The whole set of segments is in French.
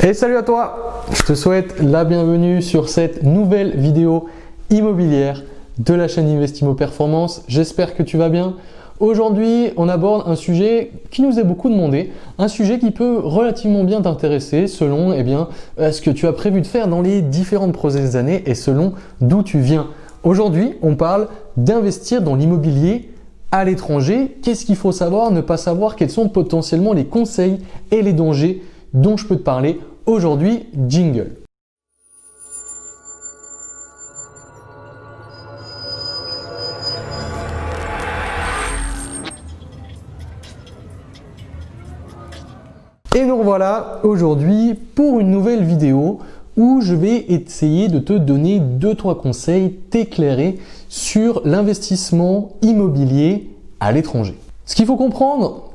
Et salut à toi! Je te souhaite la bienvenue sur cette nouvelle vidéo immobilière de la chaîne Investimo Performance. J'espère que tu vas bien. Aujourd'hui, on aborde un sujet qui nous est beaucoup demandé, un sujet qui peut relativement bien t'intéresser selon ce que tu as prévu de faire dans les différentes prochaines années et selon d'où tu viens. Aujourd'hui, on parle d'investir dans l'immobilier à l'étranger. Qu'est-ce qu'il faut savoir, ne pas savoir, quels sont potentiellement les conseils et les dangers dont je peux te parler aujourd'hui. Jingle. Et nous revoilà aujourd'hui pour une nouvelle vidéo où je vais essayer de te donner 2-3 conseils, t'éclairer sur l'investissement immobilier à l'étranger. Ce qu'il faut comprendre,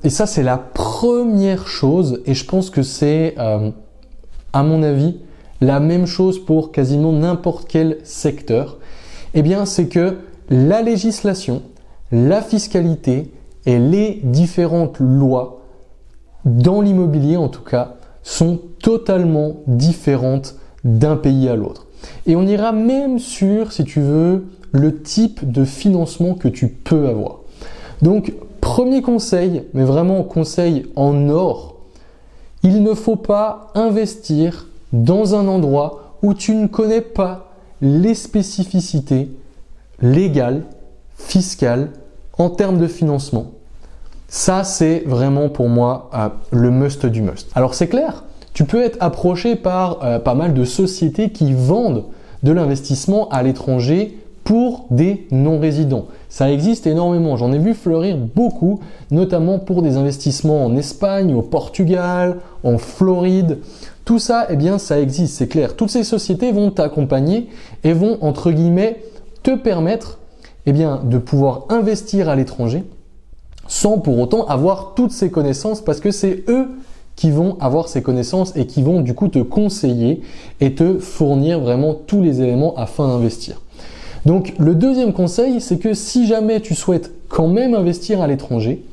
et ça c'est la première chose, et je pense que c'est à mon avis la même chose pour quasiment n'importe quel secteur, c'est que la législation, la fiscalité et les différentes lois dans l'immobilier en tout cas sont totalement différentes d'un pays à l'autre. Et on ira même sur, si tu veux, le type de financement que tu peux avoir. Donc, premier conseil, mais vraiment conseil en or, il ne faut pas investir dans un endroit où tu ne connais pas les spécificités légales, fiscales, en termes de financement. Ça, c'est vraiment pour moi le must du must. Alors c'est clair, tu peux être approché par pas mal de sociétés qui vendent de l'investissement à l'étranger pour des non-résidents. Ça existe énormément, j'en ai vu fleurir beaucoup, notamment pour des investissements en Espagne, au Portugal, en Floride. Tout ça, ça existe, c'est clair. Toutes ces sociétés vont t'accompagner et vont, entre guillemets, te permettre de pouvoir investir à l'étranger sans pour autant avoir toutes ces connaissances, parce que c'est eux qui vont avoir ces connaissances et qui vont du coup te conseiller et te fournir vraiment tous les éléments afin d'investir. Donc le deuxième conseil, c'est que si jamais tu souhaites quand même investir à l'étranger,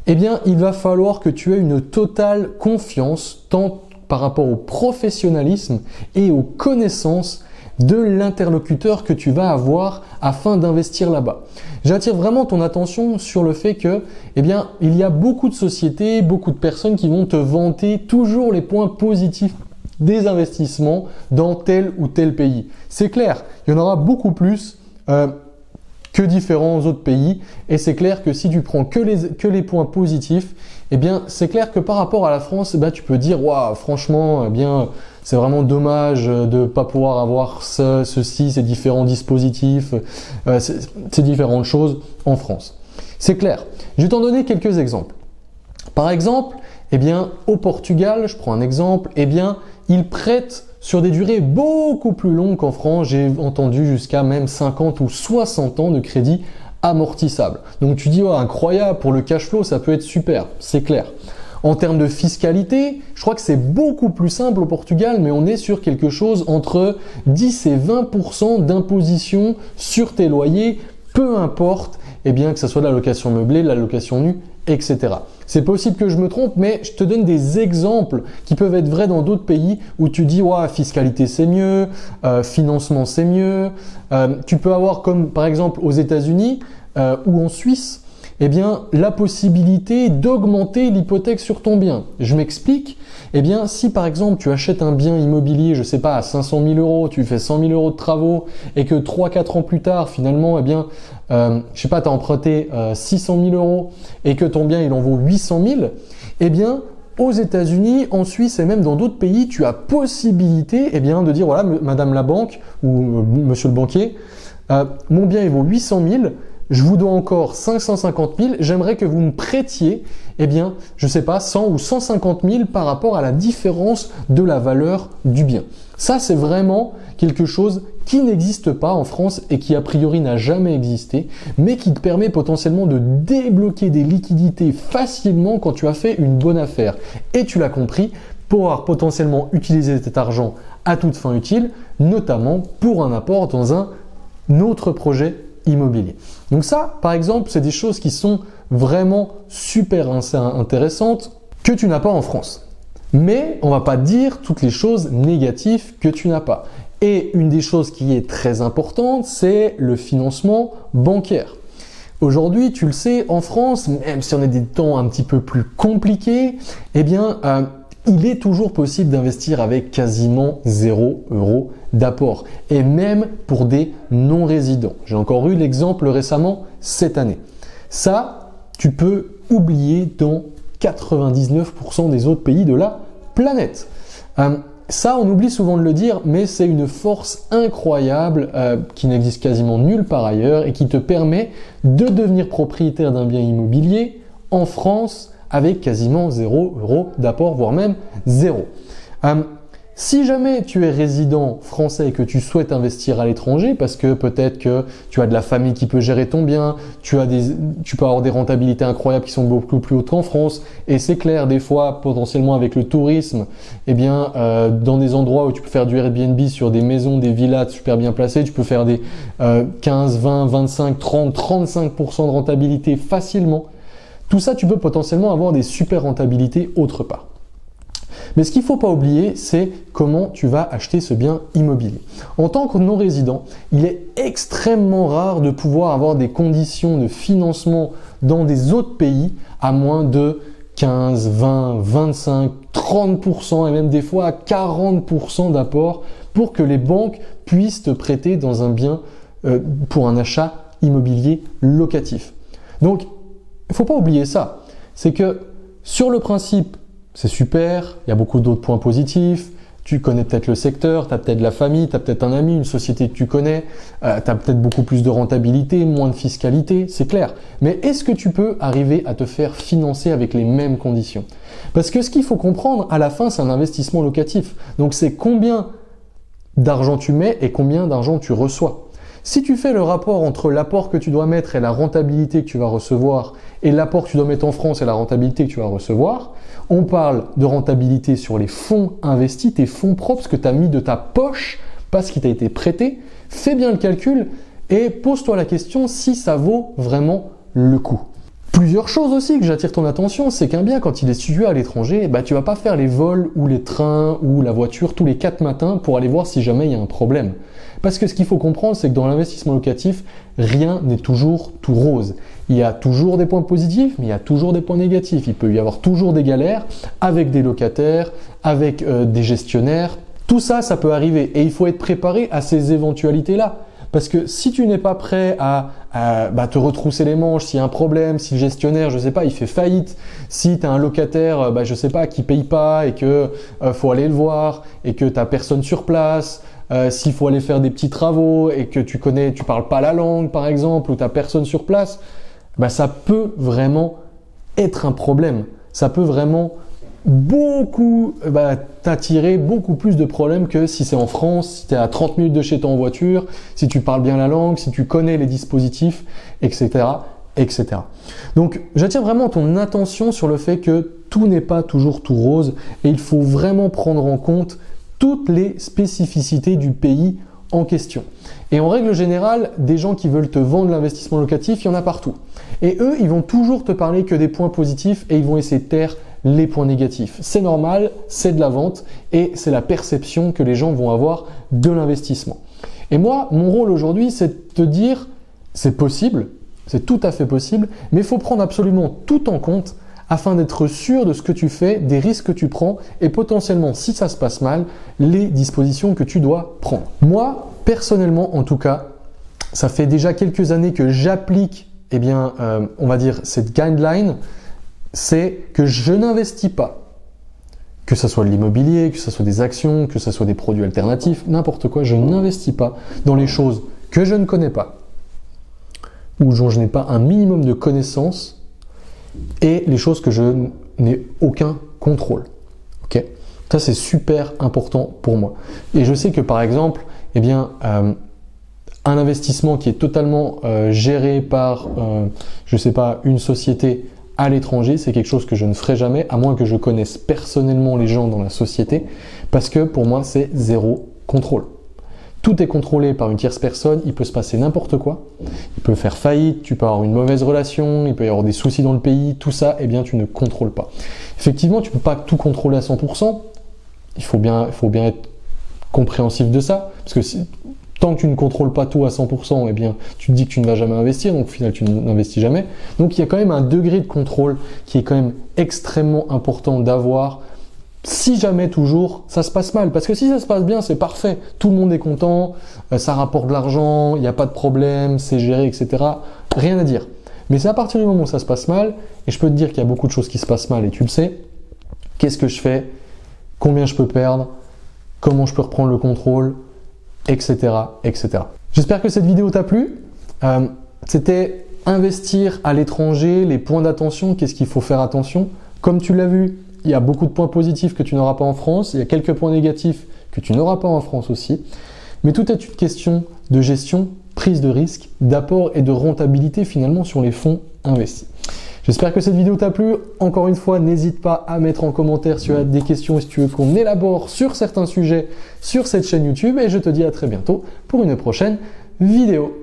il va falloir que tu aies une totale confiance tant par rapport au professionnalisme et aux connaissances de l'interlocuteur que tu vas avoir afin d'investir là-bas. J'attire vraiment ton attention sur le fait que, il y a beaucoup de sociétés, beaucoup de personnes qui vont te vanter toujours les points positifs des investissements dans tel ou tel pays. C'est clair, il y en aura beaucoup plus que différents autres pays, et c'est clair que si tu prends que les points positifs, c'est clair que par rapport à la France, tu peux dire waouh, franchement, c'est vraiment dommage de ne pas pouvoir avoir ceci, ces différents dispositifs, ces différentes choses en France. C'est clair. Je vais t'en donner quelques exemples. Par exemple, au Portugal, je prends un exemple, ils prêtent sur des durées beaucoup plus longues qu'en France. J'ai entendu jusqu'à même 50 ou 60 ans de crédit amortissable. Donc tu dis, incroyable, pour le cash flow, ça peut être super, c'est clair. En termes de fiscalité, je crois que c'est beaucoup plus simple au Portugal, mais on est sur quelque chose entre 10 et 20% d'imposition sur tes loyers, peu importe que ce soit la location meublée, la location nue, etc. C'est possible que je me trompe, mais je te donne des exemples qui peuvent être vrais dans d'autres pays où tu dis fiscalité c'est mieux, financement c'est mieux. Tu peux avoir comme par exemple aux États-Unis ou en Suisse, la possibilité d'augmenter l'hypothèque sur ton bien. Je m'explique. Si par exemple tu achètes un bien immobilier, je sais pas, à 500 000 euros, tu fais 100 000 euros de travaux et que 3-4 ans plus tard, finalement, tu as emprunté 600 000 euros et que ton bien il en vaut 800 000, aux États-Unis, en Suisse et même dans d'autres pays, tu as possibilité de dire voilà, madame la banque ou monsieur le banquier, mon bien il vaut 800 000. Je vous dois encore 550 000, j'aimerais que vous me prêtiez, 100 ou 150 000 par rapport à la différence de la valeur du bien. Ça, c'est vraiment quelque chose qui n'existe pas en France et qui a priori n'a jamais existé, mais qui te permet potentiellement de débloquer des liquidités facilement quand tu as fait une bonne affaire. Et tu l'as compris, pouvoir potentiellement utiliser cet argent à toute fin utile, notamment pour un apport dans un autre projet immobilier. Donc ça, par exemple, c'est des choses qui sont vraiment super intéressantes que tu n'as pas en France. Mais on va pas dire toutes les choses négatives que tu n'as pas. Et une des choses qui est très importante, c'est le financement bancaire. Aujourd'hui, tu le sais, en France, même si on a des temps un petit peu plus compliqués, eh bien, il est toujours possible d'investir avec quasiment 0 € d'apport. Et même pour des non-résidents. J'ai encore eu l'exemple récemment cette année. Ça, tu peux oublier dans 99% des autres pays de la planète. Ça, on oublie souvent de le dire, mais c'est une force incroyable qui n'existe quasiment nulle part ailleurs et qui te permet de devenir propriétaire d'un bien immobilier en France avec quasiment 0 € d'apport, voire même 0. Si jamais tu es résident français et que tu souhaites investir à l'étranger, parce que peut-être que tu as de la famille qui peut gérer ton bien, tu peux avoir des rentabilités incroyables qui sont beaucoup plus hautes qu'en France, et c'est clair, des fois, potentiellement avec le tourisme, eh bien, dans des endroits où tu peux faire du Airbnb sur des maisons, des villas super bien placées, tu peux faire des 15, 20, 25, 30, 35% de rentabilité facilement. Tout ça, tu peux potentiellement avoir des super rentabilités autre part. Mais ce qu'il ne faut pas oublier, c'est comment tu vas acheter ce bien immobilier. En tant que non-résident, il est extrêmement rare de pouvoir avoir des conditions de financement dans des autres pays à moins de 15, 20, 25, 30% et même des fois à 40% d'apport pour que les banques puissent te prêter dans un bien pour un achat immobilier locatif. Donc, il ne faut pas oublier ça. C'est que sur le principe, c'est super, il y a beaucoup d'autres points positifs, tu connais peut-être le secteur, tu as peut-être la famille, tu as peut-être un ami, une société que tu connais, tu as peut-être beaucoup plus de rentabilité, moins de fiscalité, c'est clair. Mais est-ce que tu peux arriver à te faire financer avec les mêmes conditions? Parce que ce qu'il faut comprendre, à la fin, c'est un investissement locatif. Donc c'est combien d'argent tu mets et combien d'argent tu reçois. Si tu fais le rapport entre l'apport que tu dois mettre et la rentabilité que tu vas recevoir, et l'apport que tu dois mettre en France et la rentabilité que tu vas recevoir, on parle de rentabilité sur les fonds investis, tes fonds propres, ce que tu as mis de ta poche, pas ce qui t'a été prêté. Fais bien le calcul et pose-toi la question si ça vaut vraiment le coup. Plusieurs choses aussi que j'attire ton attention, c'est qu'un bien, quand il est situé à l'étranger, tu vas pas faire les vols ou les trains ou la voiture tous les 4 matins pour aller voir si jamais il y a un problème. Parce que ce qu'il faut comprendre, c'est que dans l'investissement locatif, rien n'est toujours tout rose. Il y a toujours des points positifs, mais il y a toujours des points négatifs. Il peut y avoir toujours des galères avec des locataires, avec des gestionnaires. Tout ça, ça peut arriver et il faut être préparé à ces éventualités-là. Parce que si tu n'es pas prêt à te retrousser les manches, s'il y a un problème, si le gestionnaire, je sais pas, il fait faillite, si tu as un locataire, je sais pas, qui paye pas et que faut aller le voir et que tu n'as personne sur place, s'il faut aller faire des petits travaux et que tu parles pas la langue par exemple, ou tu n'as personne sur place, ça peut vraiment être un problème. Ça peut vraiment t'attirer beaucoup plus de problèmes que si c'est en France, si tu es à 30 minutes de chez toi en voiture, si tu parles bien la langue, si tu connais les dispositifs, etc., etc. Donc, j'attire vraiment ton attention sur le fait que tout n'est pas toujours tout rose et il faut vraiment prendre en compte toutes les spécificités du pays en question. Et en règle générale, des gens qui veulent te vendre l'investissement locatif, il y en a partout. Et eux, ils vont toujours te parler que des points positifs et ils vont essayer de taire les points négatifs. C'est normal, c'est de la vente et c'est la perception que les gens vont avoir de l'investissement. Et moi, mon rôle aujourd'hui, c'est de te dire, c'est possible, c'est tout à fait possible, mais il faut prendre absolument tout en compte afin d'être sûr de ce que tu fais, des risques que tu prends et potentiellement, si ça se passe mal, les dispositions que tu dois prendre. Moi, personnellement, en tout cas, ça fait déjà quelques années que j'applique, on va dire, cette guideline, c'est que je n'investis pas, que ce soit de l'immobilier, que ce soit des actions, que ce soit des produits alternatifs, n'importe quoi, je n'investis pas dans les choses que je ne connais pas, ou dont je n'ai pas un minimum de connaissances, et les choses que je n'ai aucun contrôle. Ok ? Ça, c'est super important pour moi. Et je sais que par exemple, un investissement qui est totalement géré par, une société à l'étranger, c'est quelque chose que je ne ferai jamais, à moins que je connaisse personnellement les gens dans la société, parce que pour moi, c'est zéro contrôle. tout est contrôlé par une tierce personne, il peut se passer n'importe quoi. Il peut faire faillite, tu peux avoir une mauvaise relation, il peut y avoir des soucis dans le pays, tout ça, eh bien, tu ne contrôles pas. Effectivement, tu ne peux pas tout contrôler à 100%. Il faut bien être compréhensif de ça, parce que tant que tu ne contrôles pas tout à 100%, eh bien, tu te dis que tu ne vas jamais investir, donc au final, tu n'investis jamais. Donc, il y a quand même un degré de contrôle qui est quand même extrêmement important d'avoir. Si jamais toujours ça se passe mal, parce que si ça se passe bien, c'est parfait, tout le monde est content, ça rapporte de l'argent, il n'y a pas de problème, c'est géré, etc. Rien à dire. Mais c'est à partir du moment où ça se passe mal, et je peux te dire qu'il y a beaucoup de choses qui se passent mal, et tu le sais, qu'est-ce que je fais, combien je peux perdre, comment je peux reprendre le contrôle, etc. etc. J'espère que cette vidéo t'a plu. C'était investir à l'étranger, les points d'attention, qu'est-ce qu'il faut faire attention. Comme tu l'as vu, il y a beaucoup de points positifs que tu n'auras pas en France, il y a quelques points négatifs que tu n'auras pas en France aussi. Mais tout est une question de gestion, prise de risque, d'apport et de rentabilité finalement sur les fonds investis. J'espère que cette vidéo t'a plu. Encore une fois, n'hésite pas à mettre en commentaire si tu as des questions et si tu veux qu'on élabore sur certains sujets sur cette chaîne YouTube. Et je te dis à très bientôt pour une prochaine vidéo.